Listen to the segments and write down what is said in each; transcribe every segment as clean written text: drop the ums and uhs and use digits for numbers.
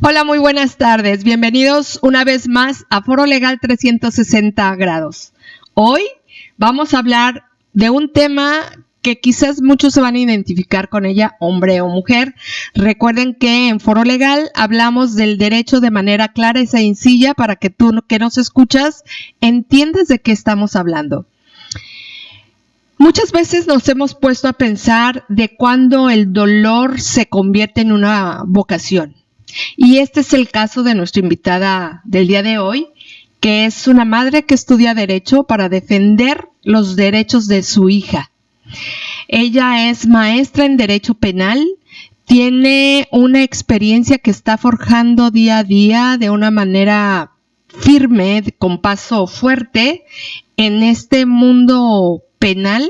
Hola, muy buenas tardes. Bienvenidos una vez más a Foro Legal 360 grados. Hoy vamos a hablar de un tema que quizás muchos se van a identificar con ella, hombre o mujer. Recuerden que en Foro Legal hablamos del derecho de manera clara y sencilla para que tú que nos escuchas entiendas de qué estamos hablando. Muchas veces nos hemos puesto a pensar de cuándo el dolor se convierte en una vocación. Y este es el caso de nuestra invitada del día de hoy, que es una madre que estudia Derecho para defender los derechos de su hija. Ella es maestra en Derecho Penal, tiene una experiencia que está forjando día a día de una manera firme, con paso fuerte, en este mundo penal,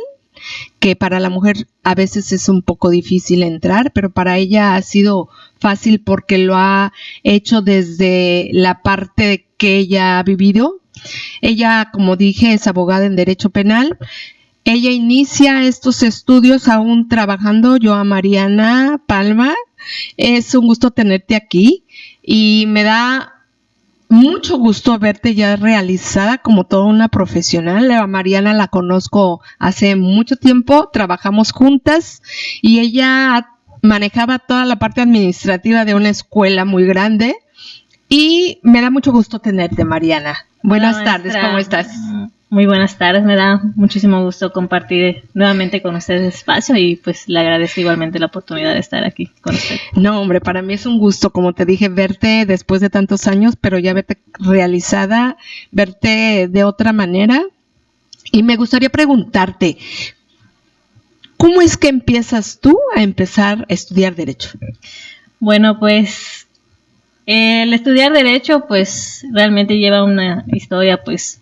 que para la mujer a veces es un poco difícil entrar, pero para ella ha sido fácil porque lo ha hecho desde la parte que ella ha vivido. Ella, como dije, es abogada en Derecho Penal. Ella inicia estos estudios aún trabajando. Yo a Mariana Palma, es un gusto tenerte aquí y me da mucho gusto verte ya realizada como toda una profesional. A Mariana la conozco hace mucho tiempo, trabajamos juntas y ella manejaba toda la parte administrativa de una escuela muy grande y me da mucho gusto tenerte, Mariana. Buenas tardes, ¿cómo estás? Muy buenas tardes, me da muchísimo gusto compartir nuevamente con ustedes el espacio y pues le agradezco igualmente la oportunidad de estar aquí con usted. No, hombre, para mí es un gusto, como te dije, verte después de tantos años, pero ya verte realizada, verte de otra manera. Y me gustaría preguntarte, ¿cómo es que empiezas tú a estudiar Derecho? Bueno, pues el estudiar Derecho pues realmente lleva una historia pues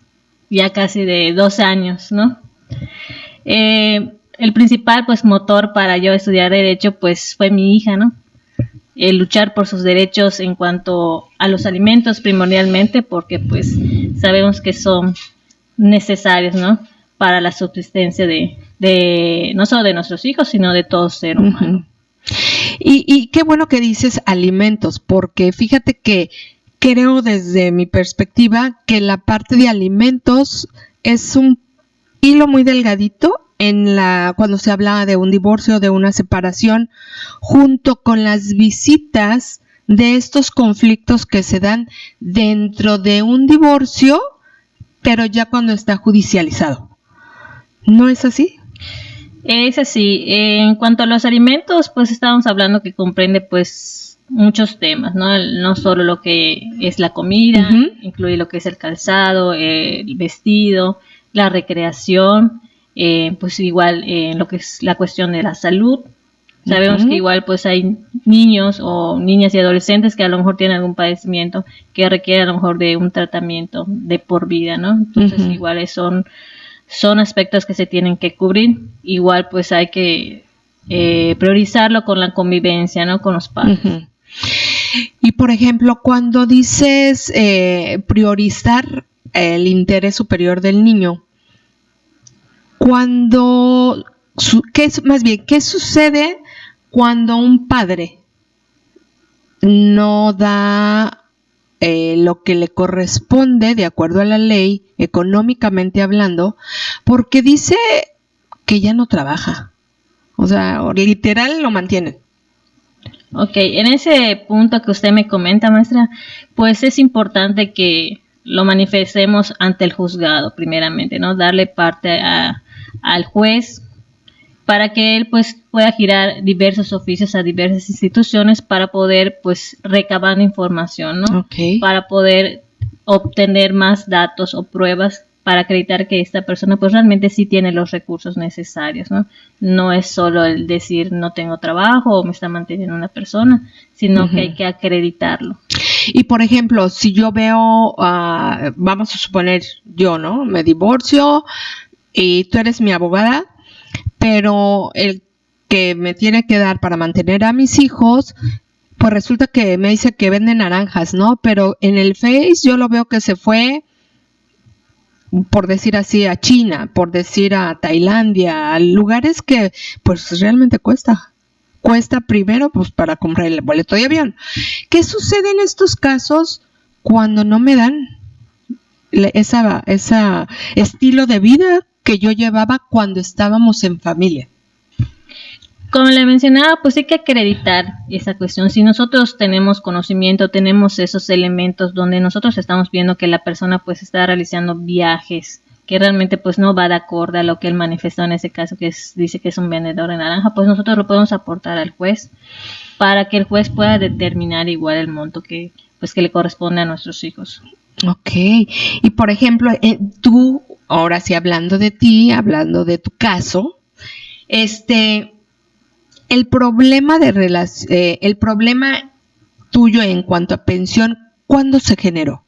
ya casi de 2 años, ¿no? El principal pues motor para yo estudiar Derecho pues fue mi hija, ¿no? El luchar por sus derechos en cuanto a los alimentos primordialmente, porque pues sabemos que son necesarios, ¿no? Para la subsistencia de no solo de nuestros hijos, sino de todo ser humano. Uh-huh. Y qué bueno que dices alimentos, porque fíjate que creo desde mi perspectiva que la parte de alimentos es un hilo muy delgadito cuando se habla de un divorcio, de una separación, junto con las visitas de estos conflictos que se dan dentro de un divorcio, pero ya cuando está judicializado. ¿No es así? Es así. En cuanto a los alimentos, pues estábamos hablando que comprende pues muchos temas, ¿no? No solo lo que es la comida, uh-huh. Incluye lo que es el calzado, el vestido, la recreación, pues igual lo que es la cuestión de la salud. Sabemos uh-huh. que igual pues hay niños o niñas y adolescentes que a lo mejor tienen algún padecimiento que requiere a lo mejor de un tratamiento de por vida, ¿no? Entonces uh-huh. igual son aspectos que se tienen que cubrir. Igual pues hay que priorizarlo con la convivencia, ¿no? Con los padres. Uh-huh. Y por ejemplo, cuando dices priorizar el interés superior del niño, ¿qué sucede cuando un padre no da lo que le corresponde de acuerdo a la ley, económicamente hablando, porque dice que ya no trabaja? O sea, literal lo mantienen. Ok, en ese punto que usted me comenta, maestra, pues es importante que lo manifestemos ante el juzgado primeramente, ¿no? Darle parte al juez para que él pues pueda girar diversos oficios a diversas instituciones para poder pues recabar información, ¿no? Okay. Para poder obtener más datos o pruebas para acreditar que esta persona pues realmente sí tiene los recursos necesarios, ¿no? No es solo el decir no tengo trabajo o me está manteniendo una persona, sino uh-huh. que hay que acreditarlo. Y por ejemplo, si yo veo, vamos a suponer yo, ¿no? Me divorcio y tú eres mi abogada, pero el que me tiene que dar para mantener a mis hijos, pues resulta que me dice que vende naranjas, ¿no? Pero en el Face yo lo veo que se fue, por decir así, a China, por decir a Tailandia, a lugares que pues realmente cuesta. cuesta primero pues para comprar el boleto de avión. ¿Qué sucede en estos casos cuando no me dan esa estilo de vida que yo llevaba cuando estábamos en familia? Como le mencionaba, pues hay que acreditar esa cuestión. Si nosotros tenemos conocimiento, tenemos esos elementos donde nosotros estamos viendo que la persona pues está realizando viajes que realmente pues no va de acuerdo a lo que él manifestó en ese caso, dice que es un vendedor de naranja, pues nosotros lo podemos aportar al juez para que el juez pueda determinar igual el monto que le corresponde a nuestros hijos. Ok, y por ejemplo, tú, ahora sí hablando de ti, hablando de tu caso, el problema el problema tuyo en cuanto a pensión, ¿cuándo se generó?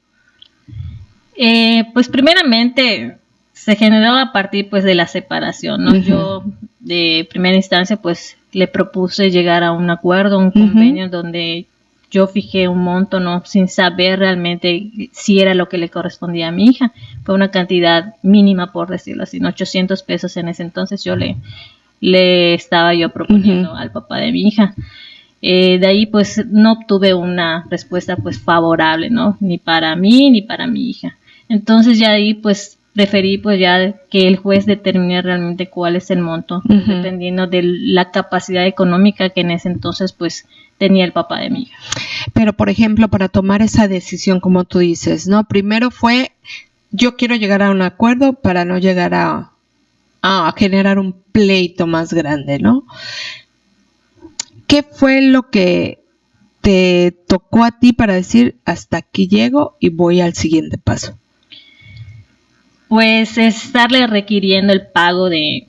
Pues primeramente se generó a partir pues de la separación, ¿no? Uh-huh. Yo de primera instancia pues le propuse llegar a un acuerdo, un convenio, uh-huh, donde yo fijé un monto, ¿no? Sin saber realmente si era lo que le correspondía a mi hija. Fue una cantidad mínima, por decirlo así, ¿no? 800 pesos en ese entonces yo le estaba yo proponiendo, uh-huh, al papá de mi hija. De ahí pues no obtuve una respuesta pues favorable, ¿no? Ni para mí ni para mi hija. Entonces ya ahí pues preferí pues ya que el juez determine realmente cuál es el monto, uh-huh, dependiendo de la capacidad económica que en ese entonces pues tenía el papá de mi hija. Pero por ejemplo, para tomar esa decisión, como tú dices, ¿no? Primero fue, yo quiero llegar a un acuerdo para no llegar a generar un pleito más grande, ¿no? ¿Qué fue lo que te tocó a ti para decir hasta aquí llego y voy al siguiente paso? Pues estarle requiriendo el pago de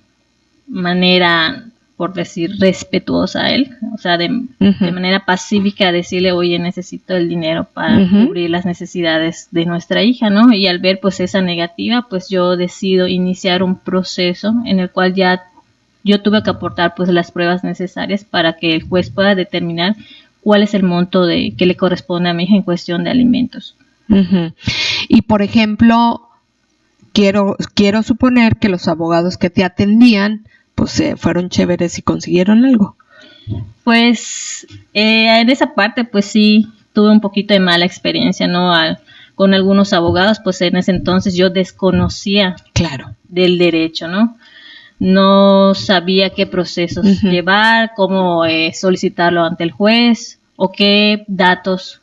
manera, por decir, respetuosa a él, o sea, de manera pacífica, decirle, oye, necesito el dinero para uh-huh, cubrir las necesidades de nuestra hija, ¿no? Y al ver pues esa negativa, pues yo decido iniciar un proceso en el cual ya yo tuve que aportar pues las pruebas necesarias para que el juez pueda determinar cuál es el monto que le corresponde a mi hija en cuestión de alimentos. Uh-huh. Y por ejemplo, quiero suponer que los abogados que te atendían pues fueron chéveres y consiguieron algo. Pues en esa parte pues sí tuve un poquito de mala experiencia, ¿no? Con algunos abogados, pues en ese entonces yo desconocía, claro, del derecho, ¿no? No sabía qué procesos uh-huh, llevar, cómo solicitarlo ante el juez o qué datos,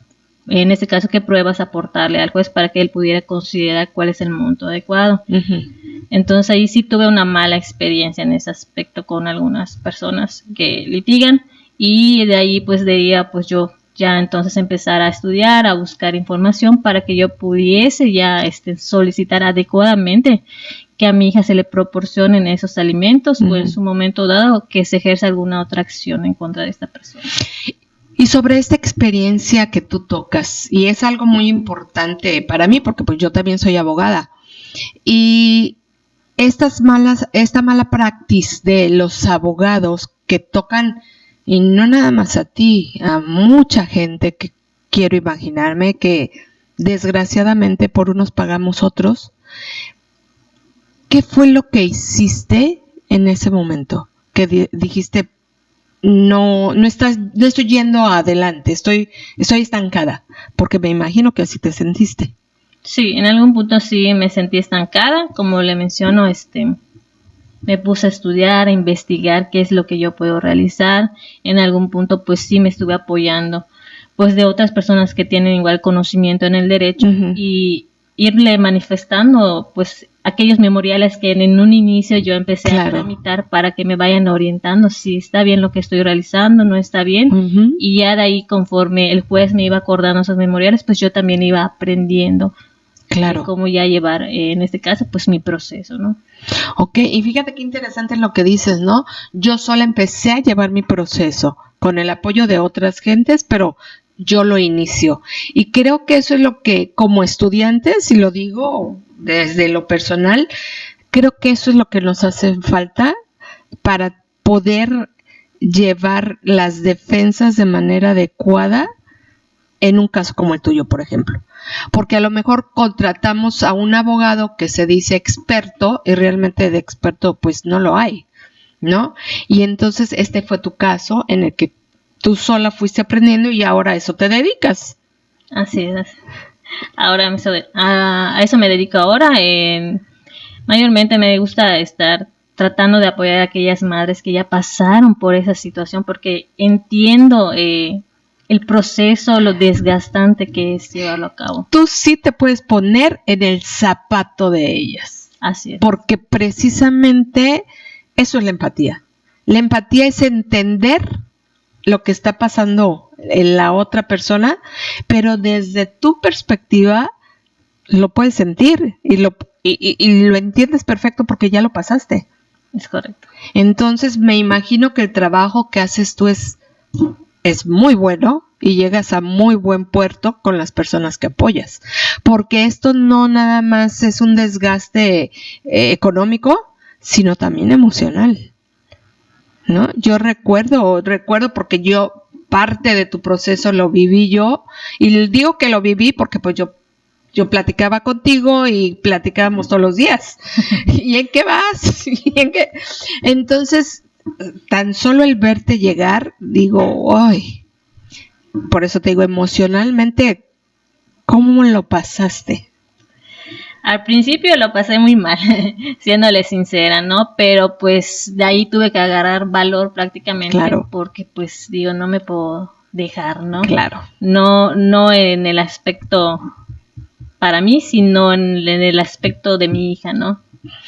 en este caso qué pruebas aportarle al juez para que él pudiera considerar cuál es el monto adecuado. Uh-huh. Entonces ahí sí tuve una mala experiencia en ese aspecto con algunas personas que litigan y de ahí pues debía pues yo ya entonces empezar a estudiar, a buscar información para que yo pudiese ya solicitar adecuadamente que a mi hija se le proporcionen esos alimentos, uh-huh, o en su momento dado que se ejerza alguna otra acción en contra de esta persona. Y sobre esta experiencia que tú tocas, y es algo muy importante para mí porque pues yo también soy abogada, y esta mala praxis de los abogados que tocan, y no nada más a ti, a mucha gente que quiero imaginarme que desgraciadamente por unos pagamos otros. ¿Qué fue lo que hiciste en ese momento? Que dijiste, no estoy yendo adelante, estoy estancada, porque me imagino que así te sentiste. Sí, en algún punto sí me sentí estancada, como le menciono, me puse a estudiar, a investigar qué es lo que yo puedo realizar. En algún punto pues sí me estuve apoyando pues de otras personas que tienen igual conocimiento en el derecho, uh-huh, y irle manifestando pues aquellos memoriales que en un inicio yo empecé, claro, a tramitar para que me vayan orientando si está bien lo que estoy realizando, no está bien, uh-huh, y ya de ahí conforme el juez me iba acordando esos memoriales, pues yo también iba aprendiendo, claro, cómo ya llevar, en este caso, pues mi proceso, ¿no? Ok, y fíjate qué interesante lo que dices, ¿no? Yo sola empecé a llevar mi proceso con el apoyo de otras gentes, pero yo lo inicio. Y creo que eso es lo que, como estudiantes, y lo digo desde lo personal, creo que eso es lo que nos hace falta para poder llevar las defensas de manera adecuada en un caso como el tuyo, por ejemplo. Porque a lo mejor contratamos a un abogado que se dice experto y realmente de experto pues no lo hay. ¿no? Y entonces este fue tu caso en el que tú sola fuiste aprendiendo y ahora a eso te dedicas. Así es. Ahora a eso me dedico ahora. Mayormente me gusta estar tratando de apoyar a aquellas madres que ya pasaron por esa situación, porque entiendo el proceso, lo desgastante que es llevarlo a cabo. Tú sí te puedes poner en el zapato de ellas. Así es. Porque precisamente eso es la empatía. La empatía es entender lo que está pasando en la otra persona, pero desde tu perspectiva lo puedes sentir y lo entiendes perfecto porque ya lo pasaste. Es correcto. Entonces me imagino que el trabajo que haces tú es muy bueno y llegas a muy buen puerto con las personas que apoyas, porque esto no nada más es un desgaste económico, sino también emocional, ¿no? Yo recuerdo porque yo parte de tu proceso lo viví yo, y digo que lo viví porque pues yo platicaba contigo y platicábamos todos los días. ¿Y en qué vas? ¿Y en qué? Entonces, tan solo el verte llegar, digo, ¡ay! Por eso te digo, emocionalmente, ¿cómo lo pasaste? Al principio lo pasé muy mal, siéndole sincera, ¿no? Pero pues de ahí tuve que agarrar valor prácticamente, claro. Porque pues digo, no me puedo dejar, ¿no? Claro. No en el aspecto para mí, sino en el aspecto de mi hija, ¿no?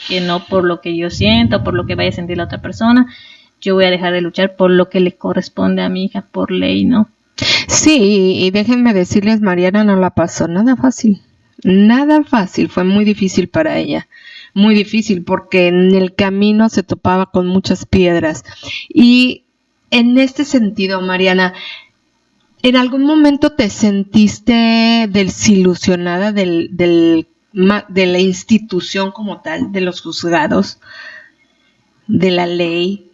Que no por lo que yo siento, por lo que vaya a sentir la otra persona, yo voy a dejar de luchar por lo que le corresponde a mi hija por ley, ¿no? Sí, y déjenme decirles, Mariana no la pasó nada fácil, fue muy difícil para ella, muy difícil porque en el camino se topaba con muchas piedras. Y en este sentido, Mariana, ¿en algún momento te sentiste desilusionada de la institución como tal, de los juzgados, de la ley?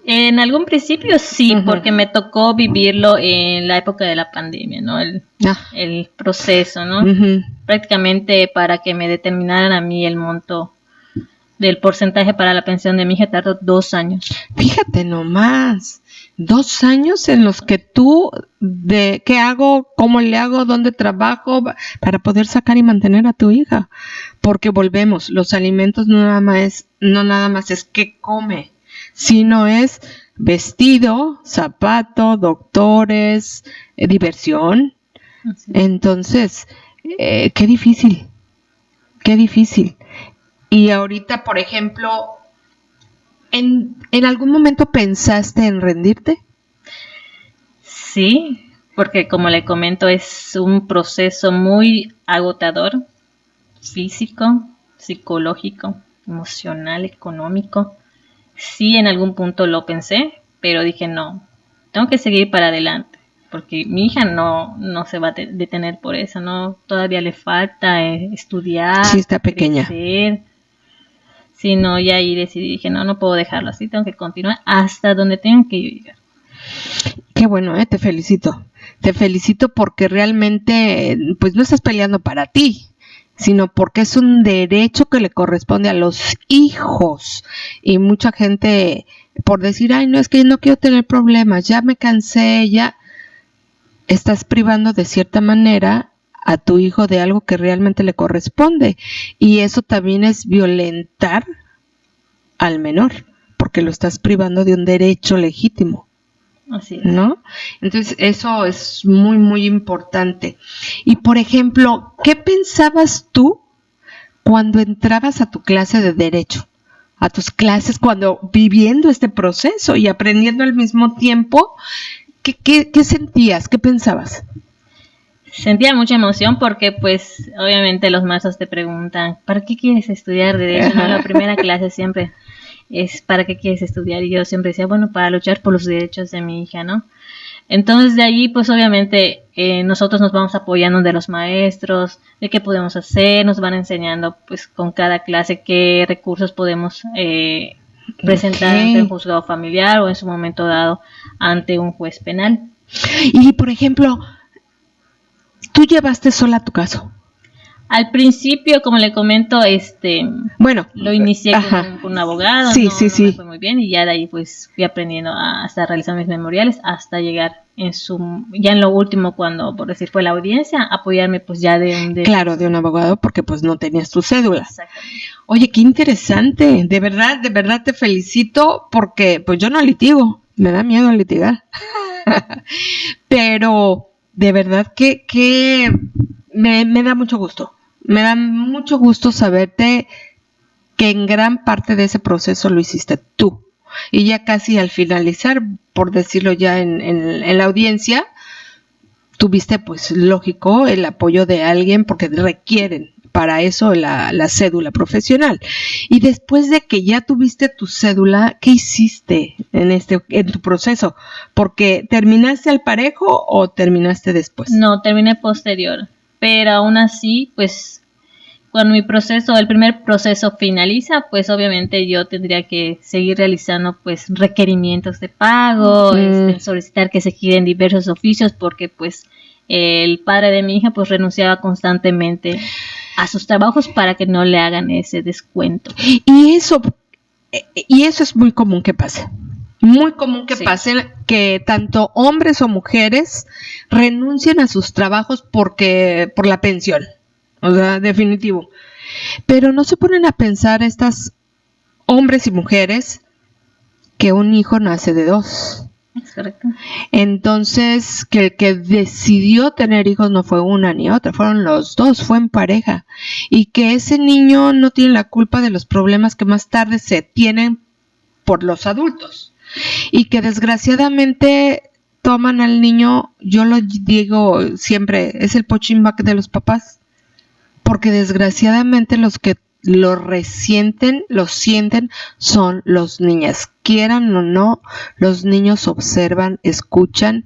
En algún principio sí, porque me tocó vivirlo en la época de la pandemia, ¿no? El proceso, ¿no? Prácticamente para que me determinaran a mí el monto del porcentaje para la pensión de mi hija tardó 2 años. Fíjate nomás, 2 años en los que tú, ¿qué hago? ¿Cómo le hago? ¿Dónde trabajo? Para poder sacar y mantener a tu hija. Porque volvemos, los alimentos no nada más es qué come, sino es vestido, zapato, doctores, diversión. Sí. Entonces, qué difícil. Y ahorita, por ejemplo, ¿en algún momento pensaste en rendirte? Sí, porque como le comento, es un proceso muy agotador, físico, psicológico, emocional, económico. Sí, en algún punto lo pensé, pero dije no, tengo que seguir para adelante, porque mi hija no se va a detener por eso, no, todavía le falta estudiar, sí, está pequeña. Crecer. Sí, no, ya ahí decidí, dije no puedo dejarlo así, tengo que continuar hasta donde tenga que llegar. Qué bueno, te felicito porque realmente pues no estás peleando para ti, sino porque es un derecho que le corresponde a los hijos. Y mucha gente, por decir, ay, no, es que no quiero tener problemas, ya me cansé, ya estás privando de cierta manera a tu hijo de algo que realmente le corresponde. Y eso también es violentar al menor, porque lo estás privando de un derecho legítimo. Así es. ¿No? Entonces eso es muy, muy importante. Y por ejemplo, ¿qué pensabas tú cuando entrabas a tu clase de derecho? A tus clases, cuando viviendo este proceso y aprendiendo al mismo tiempo, ¿qué sentías? ¿Qué pensabas? Sentía mucha emoción porque pues obviamente los maestros te preguntan, ¿para qué quieres estudiar derecho? ¿No? La primera clase siempre es ¿para qué quieres estudiar? Y yo siempre decía, bueno, para luchar por los derechos de mi hija, ¿no? Entonces de allí pues obviamente nosotros nos vamos apoyando de los maestros, de qué podemos hacer, nos van enseñando pues con cada clase qué recursos podemos presentar ante un juzgado familiar o en su momento dado ante un juez penal. Y por ejemplo, ¿tú llevaste sola tu caso? Al principio, como le comento, bueno, lo inicié con un abogado, sí, no me sí. fue muy bien y ya de ahí pues fui aprendiendo hasta realizar mis memoriales, hasta llegar ya en lo último cuando, por decir, fue la audiencia, apoyarme pues ya de un abogado porque pues no tenías tu cédula. Oye, qué interesante, de verdad te felicito porque pues yo no litigo, me da miedo litigar, pero de verdad que me da mucho gusto. Me da mucho gusto saberte que en gran parte de ese proceso lo hiciste tú. Y ya casi al finalizar, por decirlo ya en la audiencia, tuviste, pues lógico, el apoyo de alguien porque requieren para eso la cédula profesional. Y después de que ya tuviste tu cédula, ¿qué hiciste en tu proceso? Porque ¿terminaste al parejo o terminaste después? No, terminé posterior. Pero aún así, pues, cuando el primer proceso finaliza, pues obviamente yo tendría que seguir realizando pues requerimientos de pago, solicitar que se giren diversos oficios, porque pues el padre de mi hija pues renunciaba constantemente a sus trabajos para que no le hagan ese descuento. Y eso es muy común que pase. Muy común que pase que tanto hombres o mujeres renuncien a sus trabajos por la pensión. O sea, definitivo. Pero no se ponen a pensar estas hombres y mujeres que un hijo nace de dos. Es correcto. Entonces, que el que decidió tener hijos no fue una ni otra, fueron los dos, fue en pareja. Y que ese niño no tiene la culpa de los problemas que más tarde se tienen por los adultos. Y que desgraciadamente toman al niño, yo lo digo siempre, es el punching bag de los papás. Porque desgraciadamente los que lo resienten, lo sienten, son los niños. Quieran o no, los niños observan, escuchan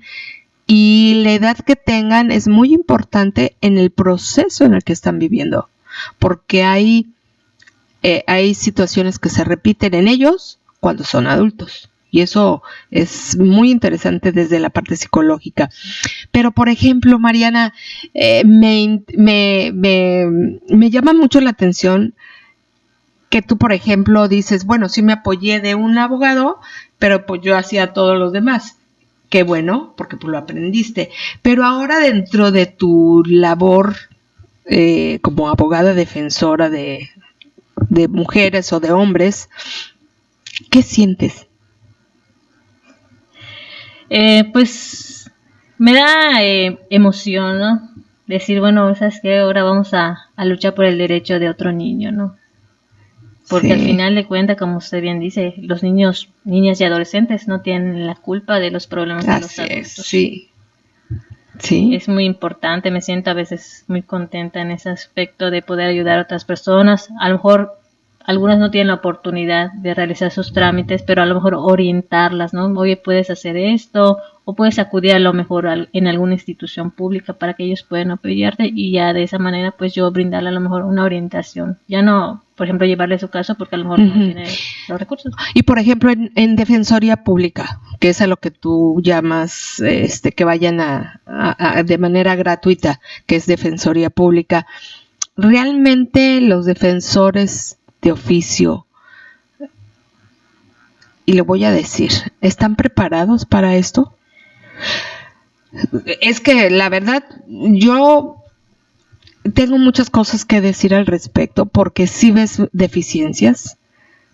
y la edad que tengan es muy importante en el proceso en el que están viviendo. Porque hay situaciones que se repiten en ellos cuando son adultos. Y eso es muy interesante desde la parte psicológica. Pero, por ejemplo, Mariana, me llama mucho la atención que tú, por ejemplo, dices, bueno, sí me apoyé de un abogado, pero pues yo hacía todos los demás. Qué bueno, porque pues lo aprendiste. Pero ahora dentro de tu labor como abogada defensora de mujeres o de hombres, ¿qué sientes? Pues me da emoción, ¿no? Decir, bueno, ¿sabes qué? Ahora vamos a luchar por el derecho de otro niño, ¿no? Porque al final de cuentas, como usted bien dice, los niños, niñas y adolescentes no tienen la culpa de los problemas de los adultos. Sí. Es muy importante, me siento a veces muy contenta en ese aspecto de poder ayudar a otras personas. A lo mejor algunas no tienen la oportunidad de realizar sus trámites, pero a lo mejor orientarlas, ¿no? Oye, puedes hacer esto, o puedes acudir a lo mejor en alguna institución pública para que ellos puedan apoyarte y ya de esa manera pues yo brindarle a lo mejor una orientación. Ya no, por ejemplo, llevarle su caso porque a lo mejor no tiene los recursos. Y por ejemplo, en Defensoría Pública, que es a lo que tú llamas que vayan de manera gratuita, que es Defensoría Pública, ¿realmente los defensores de oficio, y lo voy a decir, están preparados para esto? Es que la verdad, yo tengo muchas cosas que decir al respecto, porque sí ves deficiencias,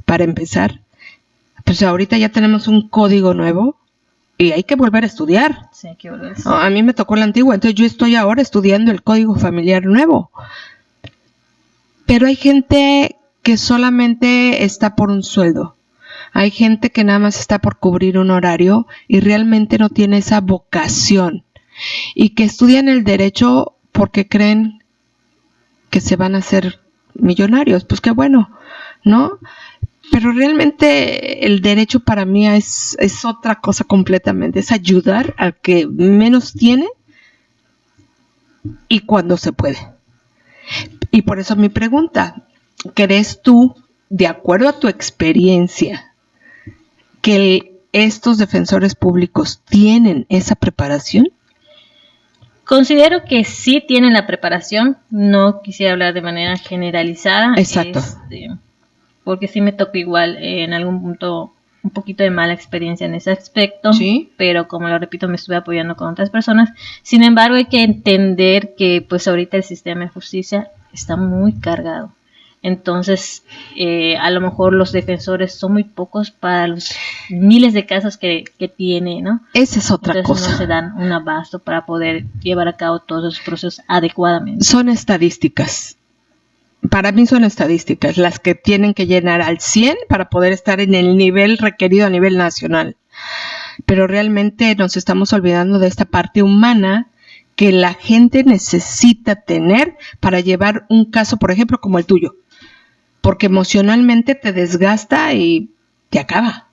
para empezar. Pues ahorita ya tenemos un código nuevo y hay que volver a estudiar. Sí, hay que volver a estudiar. A mí me tocó el antiguo, entonces yo estoy ahora estudiando el código familiar nuevo. Pero hay gente que solamente está por un sueldo. Hay gente que nada más está por cubrir un horario y realmente no tiene esa vocación. Y que estudian el derecho porque creen que se van a hacer millonarios. Pues qué bueno, ¿no? Pero realmente el derecho para mí es otra cosa completamente. Es ayudar al que menos tiene y cuando se puede. Y por eso mi pregunta, ¿crees tú, de acuerdo a tu experiencia, que estos defensores públicos tienen esa preparación? Considero que sí tienen la preparación, no quisiera hablar de manera generalizada. Exacto. Porque sí me tocó igual en algún punto un poquito de mala experiencia en ese aspecto, ¿Sí? Pero como lo repito, me estuve apoyando con otras personas. Sin embargo, hay que entender que pues ahorita el sistema de justicia está muy cargado. Entonces, a lo mejor los defensores son muy pocos para los miles de casos que tiene, ¿no? Esa es otra Entonces cosa. no se dan un abasto para poder llevar a cabo todos los procesos adecuadamente. Son estadísticas. Para mí son estadísticas las que tienen que llenar al 100 para poder estar en el nivel requerido a nivel nacional. Pero realmente nos estamos olvidando de esta parte humana que la gente necesita tener para llevar un caso, por ejemplo, como el tuyo. Porque emocionalmente te desgasta y te acaba.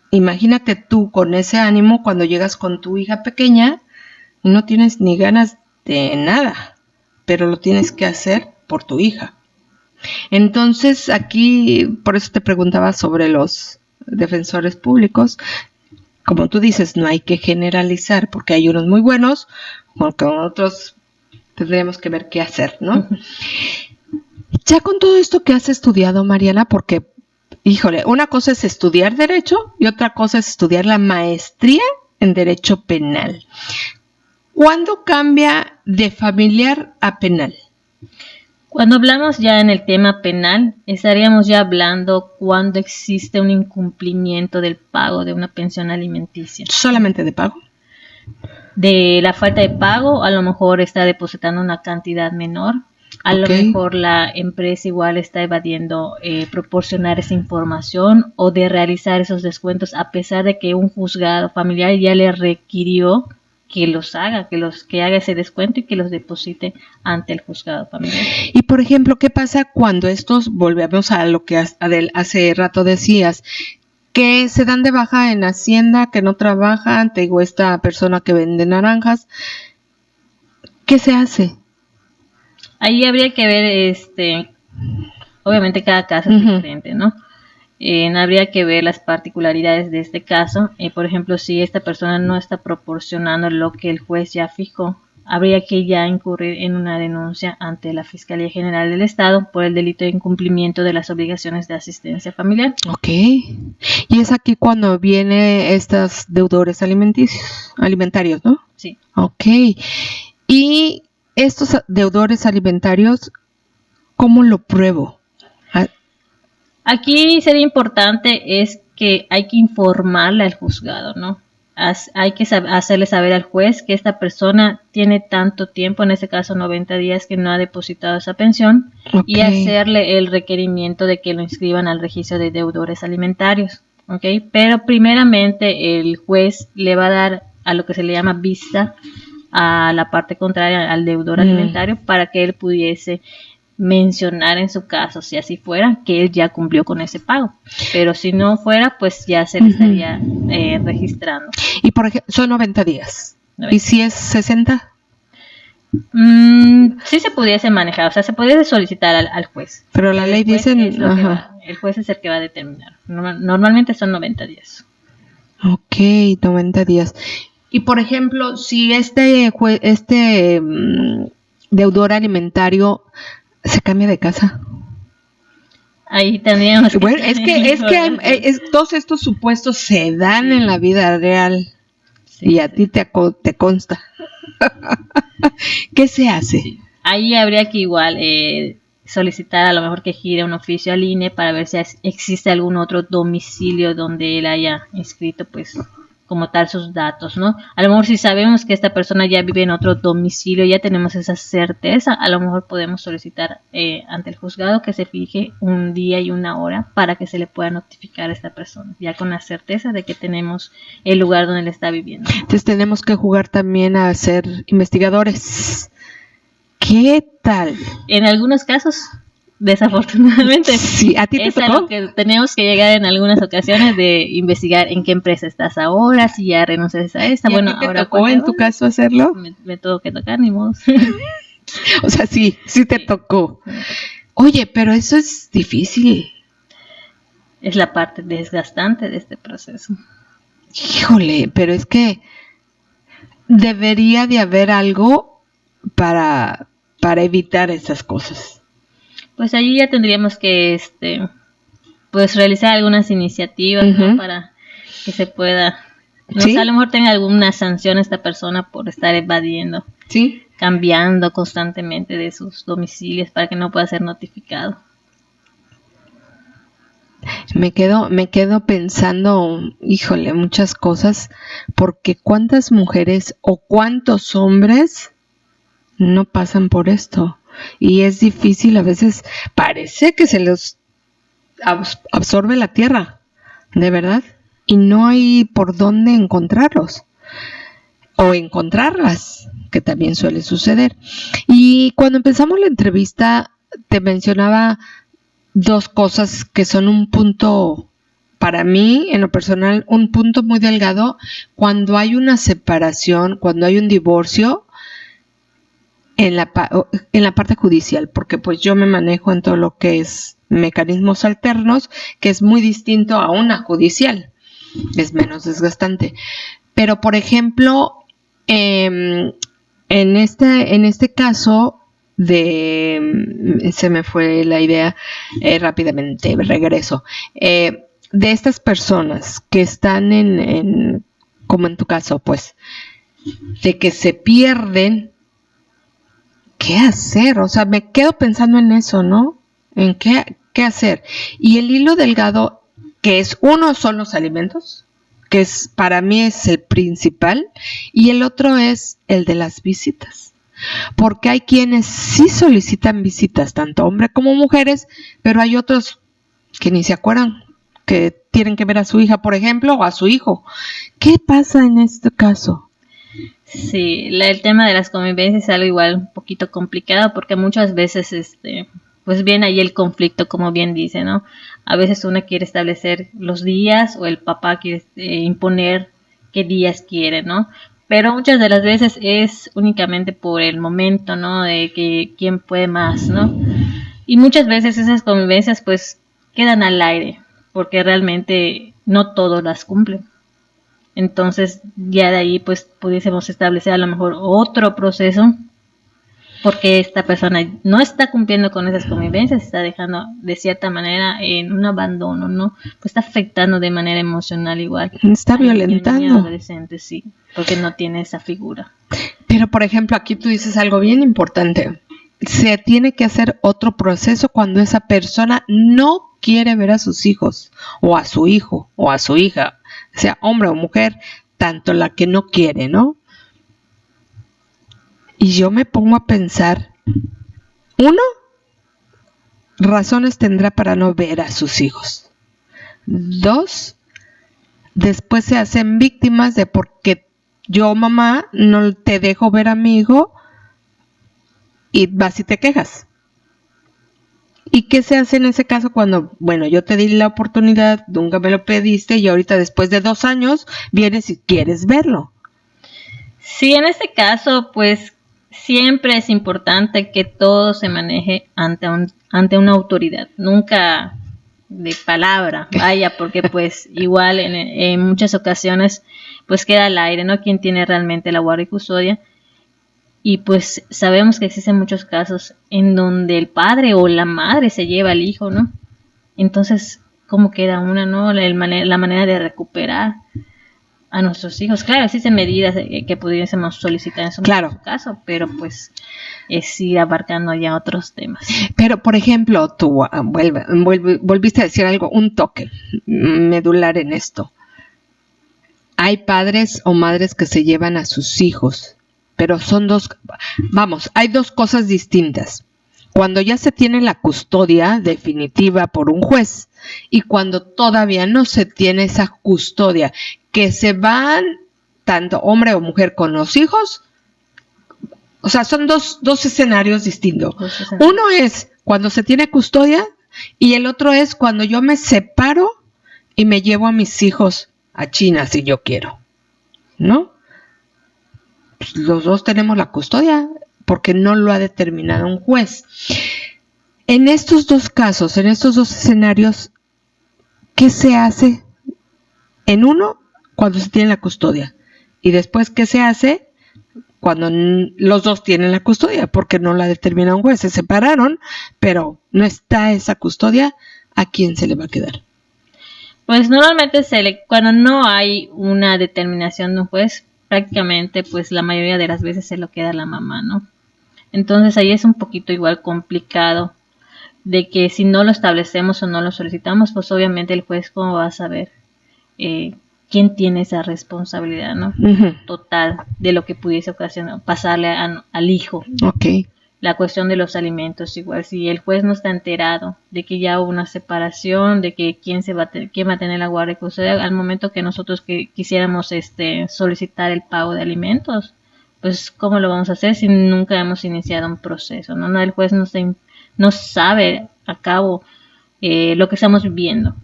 Imagínate tú con ese ánimo cuando llegas con tu hija pequeña y no tienes ni ganas de nada, pero lo tienes que hacer por tu hija. Entonces aquí, por eso te preguntaba sobre los defensores públicos. Como tú dices, no hay que generalizar porque hay unos muy buenos, porque otros tendríamos que ver qué hacer, ¿no? Ya con todo esto que has estudiado, Mariana, porque, híjole, una cosa es estudiar Derecho y otra cosa es estudiar la maestría en Derecho Penal. ¿Cuándo cambia de familiar a penal? Cuando hablamos ya en el tema penal, estaríamos ya hablando cuando existe un incumplimiento del pago de una pensión alimenticia. ¿Solamente de pago? De la falta de pago, a lo mejor está depositando una cantidad menor. A lo mejor la empresa igual está evadiendo proporcionar esa información o de realizar esos descuentos a pesar de que un juzgado familiar ya le requirió que los haga, que haga ese descuento y que los deposite ante el juzgado familiar. Y por ejemplo, ¿qué pasa cuando estos, volvemos a lo que Adel hace rato decías, que se dan de baja en Hacienda, que no trabajan, te digo, esta persona que vende naranjas, ¿qué se hace? Ahí habría que ver, obviamente cada caso es diferente, ¿no? Habría que ver las particularidades de este caso. Por ejemplo, si esta persona no está proporcionando lo que el juez ya fijó, habría que ya incurrir en una denuncia ante la Fiscalía General del Estado por el delito de incumplimiento de las obligaciones de asistencia familiar. Ok. Y es aquí cuando vienen estos deudores alimentarios, ¿no? Sí. Ok. Y estos deudores alimentarios, ¿cómo lo pruebo? Aquí sería importante es que hay que informarle al juzgado, ¿no? Hay que hacerle saber al juez que esta persona tiene tanto tiempo, en este caso 90 días, que no ha depositado esa pensión, y hacerle el requerimiento de que lo inscriban al registro de deudores alimentarios, ¿ok? Pero primeramente el juez le va a dar a lo que se le llama vista a la parte contraria al deudor alimentario para que él pudiese mencionar en su caso, si así fuera, que él ya cumplió con ese pago. Pero si no fuera, pues ya se le estaría registrando. Y por ejemplo, son 90 días. 90. ¿Y si es 60? Sí se pudiese manejar, o sea, se pudiese solicitar al juez. Pero la ley dice... el juez es el que va a determinar. Normalmente son 90 días. Ok, 90 días. Y por ejemplo, si este deudor alimentario se cambia de casa. Ahí tendríamos que... Bueno, es que todos estos supuestos se dan en la vida real. Sí, y a ti te consta. ¿Qué se hace? Sí. Ahí habría que igual solicitar a lo mejor que gire un oficio al INE para ver si existe algún otro domicilio donde él haya inscrito pues como tal sus datos, ¿no? A lo mejor si sabemos que esta persona ya vive en otro domicilio, ya tenemos esa certeza, a lo mejor podemos solicitar ante el juzgado que se fije un día y una hora para que se le pueda notificar a esta persona, ya con la certeza de que tenemos el lugar donde él está viviendo. Entonces tenemos que jugar también a ser investigadores. ¿Qué tal? En algunos casos, desafortunadamente, sí, ¿a ti te es tocó? a lo que tenemos que llegar en algunas ocasiones de investigar en qué empresa estás ahora, si ya renuncias a esta. ¿Y bueno, a ti te ahora tocó en tu caso hacerlo? Me tuvo que tocar, ni modo. O sea, sí te tocó. Oye, pero eso es difícil. Es la parte desgastante de este proceso. Híjole, pero es que debería de haber algo para evitar esas cosas. Pues allí ya tendríamos que pues realizar algunas iniciativas, ¿no? Para que se pueda, no sé, a lo mejor tenga alguna sanción esta persona por estar evadiendo, cambiando constantemente de sus domicilios para que no pueda ser notificado. Me quedo pensando, híjole, muchas cosas, porque cuántas mujeres o cuántos hombres no pasan por esto. Y es difícil, a veces parece que se los absorbe la tierra, de verdad, y no hay por dónde encontrarlos o encontrarlas, que también suele suceder. Y cuando empezamos la entrevista te mencionaba dos cosas que son un punto, para mí en lo personal, un punto muy delgado cuando hay una separación, cuando hay un divorcio en la parte judicial, porque pues yo me manejo en todo lo que es mecanismos alternos, que es muy distinto a una judicial, es menos desgastante. Pero por ejemplo, en este caso se me fue la idea, rápidamente regreso, de estas personas que están como en tu caso, pues, de que se pierden. ¿Qué hacer? O sea, me quedo pensando en eso, ¿no? En qué hacer. Y el hilo delgado, que es uno, son los alimentos, que para mí es el principal, y el otro es el de las visitas. Porque hay quienes sí solicitan visitas, tanto hombres como mujeres, pero hay otros que ni se acuerdan que tienen que ver a su hija, por ejemplo, o a su hijo. ¿Qué pasa en este caso? Sí, el tema de las convivencias es algo igual un poquito complicado porque muchas veces pues viene ahí el conflicto, como bien dice, ¿no? A veces una quiere establecer los días o el papá quiere imponer qué días quiere, ¿no? Pero muchas de las veces es únicamente por el momento, ¿no? De que quién puede más, ¿no? Y muchas veces esas convivencias pues quedan al aire porque realmente no todos las cumplen. Entonces ya de ahí pues pudiésemos establecer a lo mejor otro proceso porque esta persona no está cumpliendo con esas convivencias, está dejando de cierta manera en un abandono, ¿no? Pues está afectando de manera emocional igual. Está violentando. Adolescente, sí, porque no tiene esa figura. Pero por ejemplo aquí tú dices algo bien importante. Se tiene que hacer otro proceso cuando esa persona no quiere ver a sus hijos o a su hijo o a su hija, sea hombre o mujer, tanto la que no quiere, ¿no? Y yo me pongo a pensar, uno, razones tendrá para no ver a sus hijos. Dos, después se hacen víctimas de porque yo, mamá, no te dejo ver a mi hijo y vas y te quejas. ¿Y qué se hace en ese caso cuando, bueno, yo te di la oportunidad, nunca me lo pediste y ahorita después de 2 años vienes y quieres verlo? Sí, en este caso, pues siempre es importante que todo se maneje ante una autoridad, nunca de palabra, vaya, porque pues igual en muchas ocasiones pues queda al aire, ¿no? Quién tiene realmente la guardia y custodia. Y pues sabemos que existen muchos casos en donde el padre o la madre se lleva al hijo, ¿no? Entonces, ¿cómo queda una, no? La manera de recuperar a nuestros hijos. Claro, existen medidas que pudiésemos solicitar en su caso, pero pues es ir abarcando ya otros temas. Pero, por ejemplo, tú volviste a decir algo, un toque medular en esto. Hay padres o madres que se llevan a sus hijos, pero hay dos cosas distintas. Cuando ya se tiene la custodia definitiva por un juez y cuando todavía no se tiene esa custodia, que se van tanto hombre o mujer con los hijos, o sea, son dos escenarios distintos. Uno es cuando se tiene custodia y el otro es cuando yo me separo y me llevo a mis hijos a China si yo quiero, ¿no? Pues los dos tenemos la custodia porque no lo ha determinado un juez. En estos dos casos, en estos dos escenarios, ¿qué se hace? En uno, cuando se tiene la custodia. Y después, ¿qué se hace cuando los dos tienen la custodia, porque no la determina un juez, se separaron, pero no está esa custodia, ¿a quién se le va a quedar? Pues normalmente cuando no hay una determinación de un juez, prácticamente pues la mayoría de las veces se lo queda la mamá, ¿no? Entonces ahí es un poquito igual complicado de que si no lo establecemos o no lo solicitamos, pues obviamente el juez cómo va a saber quién tiene esa responsabilidad, ¿no? Total de lo que pudiese ocasionar, pasarle al hijo. Okay. La cuestión de los alimentos, igual si el juez no está enterado de que ya hubo una separación, de que quién va a tener la guardia y custodia, al momento que nosotros quisiéramos solicitar el pago de alimentos, pues cómo lo vamos a hacer si nunca hemos iniciado un proceso, ¿no? El juez no sabe a cabo lo que estamos viviendo.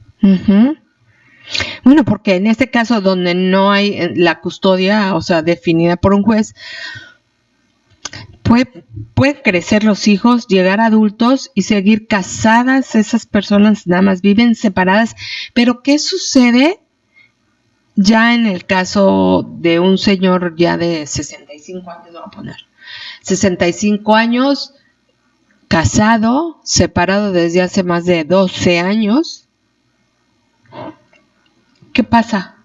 Bueno, porque en este caso donde no hay la custodia, o sea, definida por un juez, pueden crecer los hijos, llegar adultos y seguir casadas. Esas personas nada más viven separadas. Pero ¿qué sucede ya en el caso de un señor ya de 65 años, vamos a poner, 65 años, casado, separado desde hace más de 12 años? ¿Qué pasa?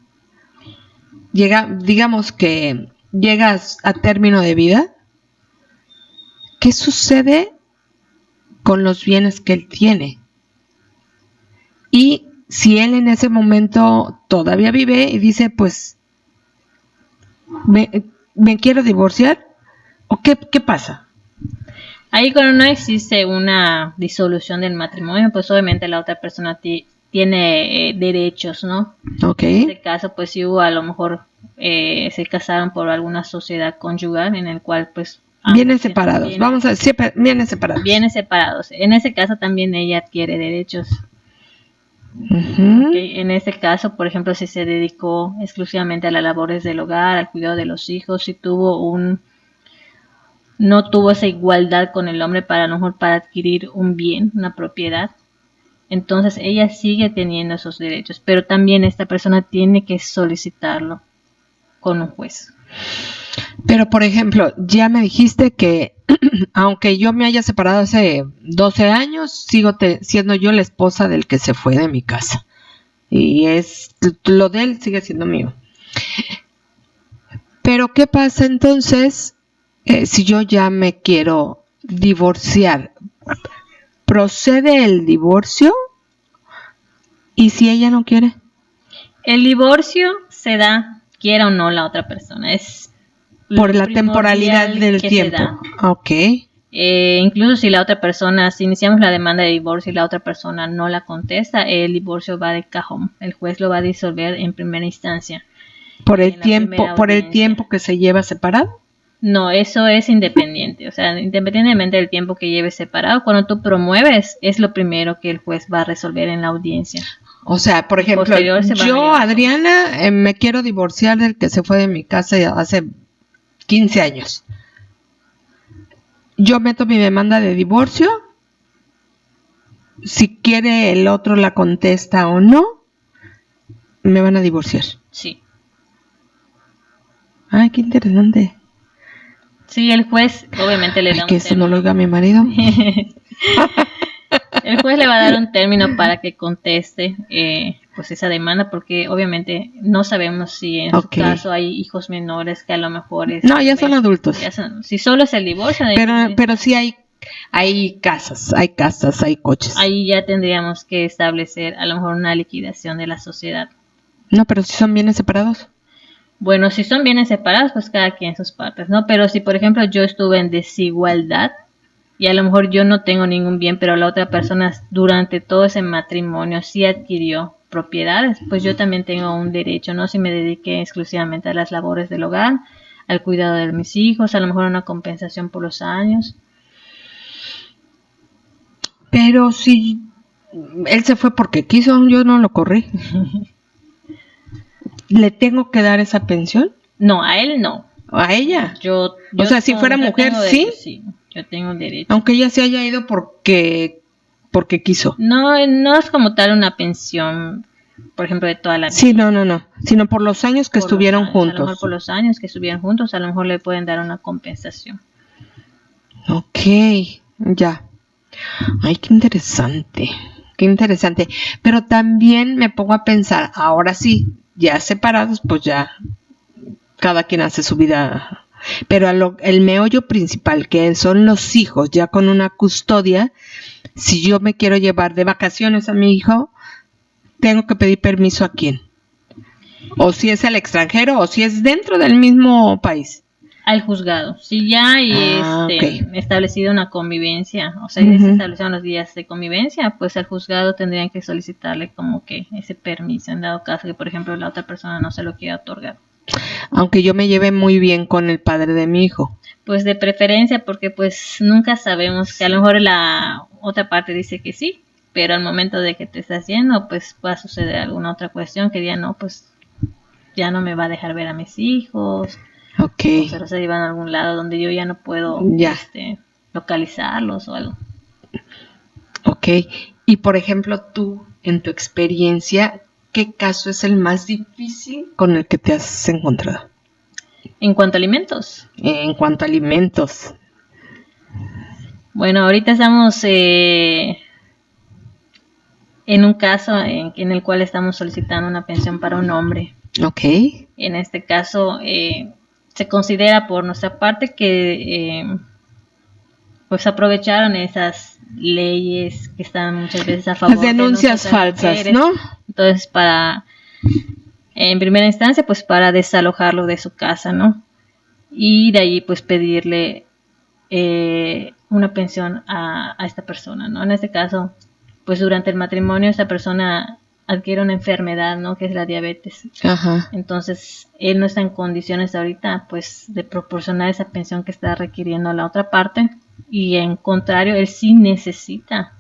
Digamos que llegas a término de vida. ¿Qué sucede con los bienes que él tiene? Y si él en ese momento todavía vive y dice, pues, me quiero divorciar, ¿o qué pasa? Ahí cuando no existe una disolución del matrimonio, pues obviamente la otra persona tiene derechos, ¿no? Okay. En este caso, pues si hubo a lo mejor se casaron por alguna sociedad conyugal en el cual pues bienes separados, vamos a decir bienes separados. Bienes separados. En ese caso también ella adquiere derechos. Okay. En este caso, por ejemplo, si se dedicó exclusivamente a las labores del hogar, al cuidado de los hijos, si no tuvo esa igualdad con el hombre para a lo mejor para adquirir un bien, una propiedad, entonces ella sigue teniendo esos derechos, pero también esta persona tiene que solicitarlo con un juez. Pero, por ejemplo, ya me dijiste que aunque yo me haya separado hace 12 años, sigo siendo yo la esposa del que se fue de mi casa. Y lo de él sigue siendo mío. Pero, ¿qué pasa entonces si yo ya me quiero divorciar? ¿Procede el divorcio? ¿Y si ella no quiere? El divorcio se da, quiera o no la otra persona. Es por la temporalidad del tiempo. Ok. Incluso si la otra persona, si iniciamos la demanda de divorcio y la otra persona no la contesta, el divorcio va de cajón. El juez lo va a disolver en primera instancia. ¿Por el tiempo que se lleva separado? No, eso es independiente. O sea, independientemente del tiempo que lleves separado, cuando tú promueves, es lo primero que el juez va a resolver en la audiencia. O sea, por ejemplo, yo, Adriana, me quiero divorciar del que se fue de mi casa hace 15 años. Yo meto mi demanda de divorcio. Si quiere el otro la contesta o no, me van a divorciar. Sí. Ay, qué interesante. Sí, el juez obviamente le da un que eso no lo oiga mi marido. El juez le va a dar un término para que conteste pues esa demanda, porque obviamente no sabemos si en su caso hay hijos menores que a lo mejor no, ya son adultos. Si solo es el divorcio. Pero sí hay casas, hay coches. Ahí ya tendríamos que establecer a lo mejor una liquidación de la sociedad. No, pero si son bienes separados. Bueno, si son bienes separados, pues cada quien sus partes, ¿no? Pero si, por ejemplo, yo estuve en desigualdad y a lo mejor yo no tengo ningún bien, pero la otra persona durante todo ese matrimonio sí adquirió propiedades, pues yo también tengo un derecho, ¿no? Si me dediqué exclusivamente a las labores del hogar, al cuidado de mis hijos, a lo mejor una compensación por los años. Pero si él se fue porque quiso, yo no lo corrí. ¿Le tengo que dar esa pensión? No, a él no. ¿A ella? Yo o sea, si fuera mujer, ¿sí? Sí, yo tengo derecho. Aunque ella se haya ido porque quiso. No es como tal una pensión por ejemplo, de toda la vida. Sí, no, sino por los años que estuvieron juntos. A lo mejor por los años que estuvieron juntos, a lo mejor le pueden dar una compensación. Ok, ya. Ay, qué interesante, qué interesante. Pero también me pongo a pensar, ahora sí, ya separados, pues ya cada quien hace su vida. Pero el meollo principal, que son los hijos, ya con una custodia, si yo me quiero llevar de vacaciones a mi hijo, tengo que pedir permiso a quién. O si es al extranjero, o si es dentro del mismo país. Al juzgado. Si ya hay okay. establecido una convivencia, o sea, ya se establecieron los días de convivencia, pues al juzgado tendrían que solicitarle como que ese permiso, en dado caso que, por ejemplo, la otra persona no se lo quiera otorgar. Aunque yo me lleve muy bien con el padre de mi hijo. Pues de preferencia, porque pues nunca sabemos, que a lo mejor la otra parte dice que sí, pero al momento de que te estás yendo, pues va a suceder alguna otra cuestión que ya no, pues ya no me va a dejar ver a mis hijos. Okay. O se los llevan a algún lado donde yo ya no puedo localizarlos o algo. Ok. Y por ejemplo, tú, en tu experiencia, ¿qué caso es el más difícil con el que te has encontrado? En cuanto a alimentos. En cuanto a alimentos. Bueno, ahorita estamos en un caso en el cual estamos solicitando una pensión para un hombre. Ok. En este caso, se considera por nuestra parte que pues aprovecharon esas leyes que están muchas veces a favor las denuncias de falsas, mujeres, ¿no? Entonces, en primera instancia, pues para desalojarlo de su casa, ¿no? Y de ahí, pues pedirle una pensión a esta persona, ¿no? En este caso, pues durante el matrimonio esta persona adquiere una enfermedad, ¿no? Que es la diabetes. Ajá. Entonces, él no está en condiciones ahorita, pues, de proporcionar esa pensión que está requiriendo a la otra parte. Y en contrario, él sí necesita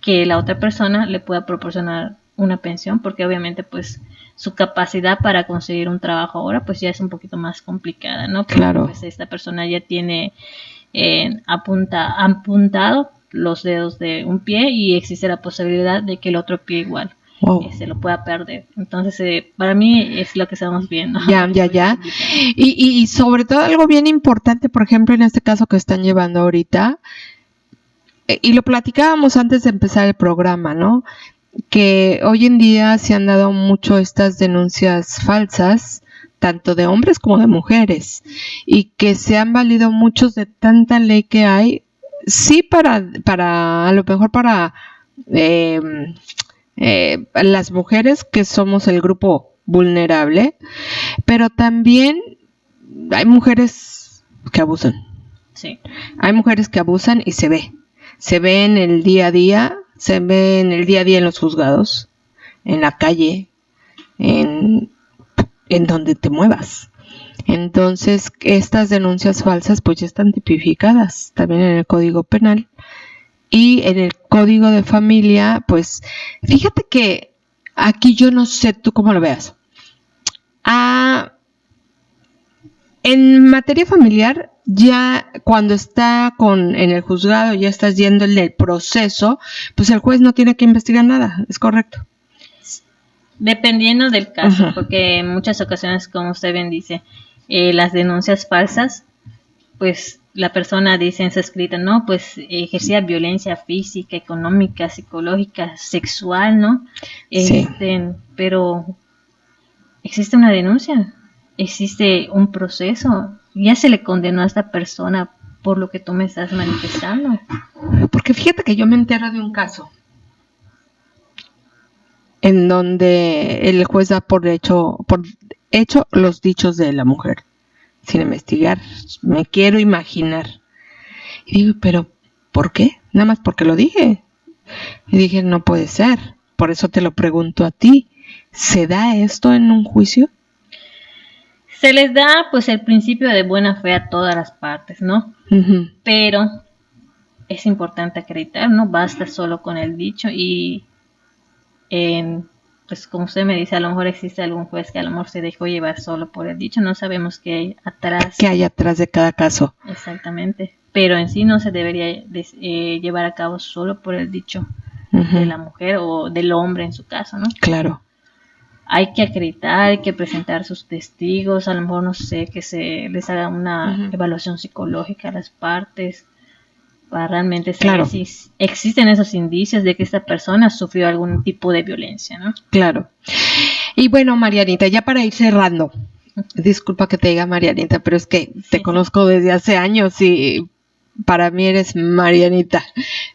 que la otra persona le pueda proporcionar una pensión, porque obviamente, pues, su capacidad para conseguir un trabajo ahora, pues, ya es un poquito más complicada, ¿no? Porque, claro. Pues, esta persona ya tiene apuntado los dedos de un pie y existe la posibilidad de que el otro pie igual se lo pueda perder. Entonces, para mí es lo que estamos viendo. Ya. Y sobre todo algo bien importante, por ejemplo, en este caso que están llevando ahorita, y lo platicábamos antes de empezar el programa, ¿no? Que hoy en día se han dado mucho estas denuncias falsas, tanto de hombres como de mujeres, y que se han valido muchos de tanta ley que hay, sí para a lo mejor para las mujeres que somos el grupo vulnerable, pero también hay mujeres que abusan. Sí. Hay mujeres que abusan y se ve en el día a día, en los juzgados, en la calle, en donde te muevas. Entonces, estas denuncias falsas pues ya están tipificadas también en el Código Penal y en el Código de Familia, pues fíjate que aquí yo no sé tú cómo lo veas. En materia familiar, ya cuando está en el juzgado, ya estás yendo en el proceso, pues el juez no tiene que investigar nada, ¿es correcto? Dependiendo del caso, porque en muchas ocasiones, como usted bien dice, las denuncias falsas, pues la persona dice en su escrito, no, pues ejercía violencia física, económica, psicológica, sexual, ¿no? Sí. Pero existe una denuncia, existe un proceso, ya se le condenó a esta persona por lo que tú me estás manifestando. Porque fíjate que yo me entero de un caso en donde el juez da por hecho los dichos de la mujer, sin investigar, me quiero imaginar. Y digo, pero ¿por qué? Nada más porque lo dije. Y dije, no puede ser, por eso te lo pregunto a ti, ¿se da esto en un juicio? Se les da pues el principio de buena fe a todas las partes, ¿no? Pero es importante acreditar, no basta solo con el dicho y pues como usted me dice, a lo mejor existe algún juez que a lo mejor se dejó llevar solo por el dicho, no sabemos qué hay atrás. ¿Qué hay atrás de cada caso? Exactamente, pero en sí no se debería llevar a cabo solo por el dicho. de la mujer o del hombre en su caso, ¿no? Claro. Hay que acreditar, hay que presentar sus testigos, a lo mejor no sé, que se les haga una evaluación psicológica a las partes para realmente saber si existen esos indicios de que esta persona sufrió algún tipo de violencia, ¿no? Claro. Y bueno, Marianita, ya para ir cerrando, disculpa que te diga Marianita, pero es que te conozco desde hace años y para mí eres Marianita,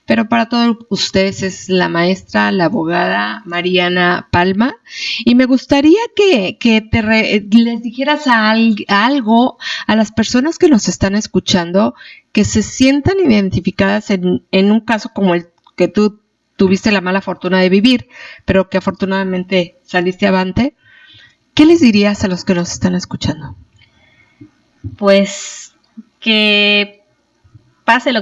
pero para todos ustedes es la maestra, la abogada Mariana Palma, y me gustaría que les dijeras algo a las personas que nos están escuchando, que se sientan identificadas en un caso como el que tú tuviste la mala fortuna de vivir, pero que afortunadamente saliste avante. ¿Qué les dirías a los que nos están escuchando? Pues que pase,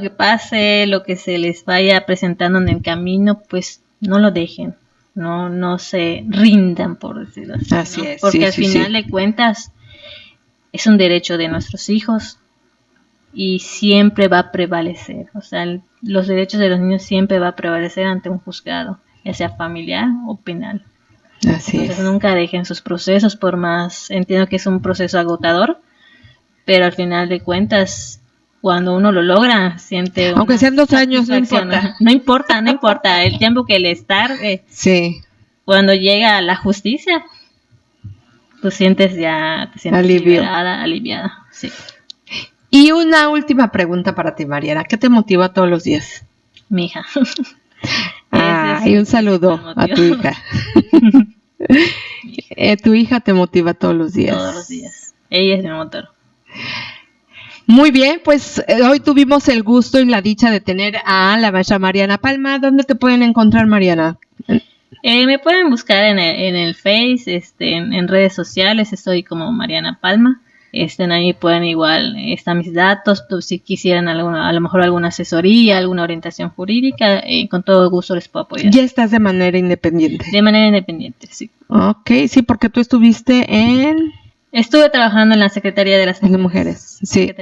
lo que se les vaya presentando en el camino, pues no lo dejen, no se rindan, por decirlo así. Así ¿no? es. Porque al final de cuentas es un derecho de nuestros hijos y siempre va a prevalecer. O sea, los derechos de los niños siempre va a prevalecer ante un juzgado, ya sea familiar o penal. Así Entonces es. nunca dejen sus procesos, por más, entiendo que es un proceso agotador, pero al final de cuentas, cuando uno lo logra, siente aunque sean 2 años, no importa. No importa el tiempo que le tarde. Sí. Cuando llega la justicia, tú te sientes aliviada. Sí. Y una última pregunta para ti, Mariana. ¿Qué te motiva todos los días? Mi hija. Y un saludo a tu hija. Tu hija te motiva todos los días. Todos los días. Ella es mi motor. Muy bien, pues hoy tuvimos el gusto y la dicha de tener a la maestra Mariana Palma. ¿Dónde te pueden encontrar, Mariana? Me pueden buscar en el Face, en redes sociales, estoy como Mariana Palma. Ahí pueden igual, están mis datos, si quisieran a lo mejor alguna asesoría, alguna orientación jurídica, con todo gusto les puedo apoyar. ¿Ya estás de manera independiente? De manera independiente, sí. Ok, sí, porque tú estuviste Estuve trabajando en la Secretaría de las Mujeres. Sí.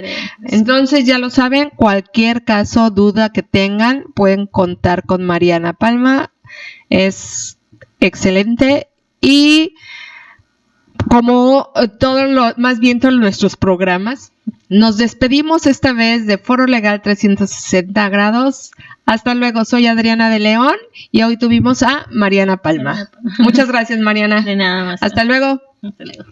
Entonces ya lo saben, cualquier caso, duda que tengan, pueden contar con Mariana Palma. Es excelente y como todos nuestros programas, nos despedimos esta vez de Foro Legal 360 grados. Hasta luego, soy Adriana de León y hoy tuvimos a Mariana Palma. Muchas gracias, Mariana. De nada más. Hasta luego. Hasta luego.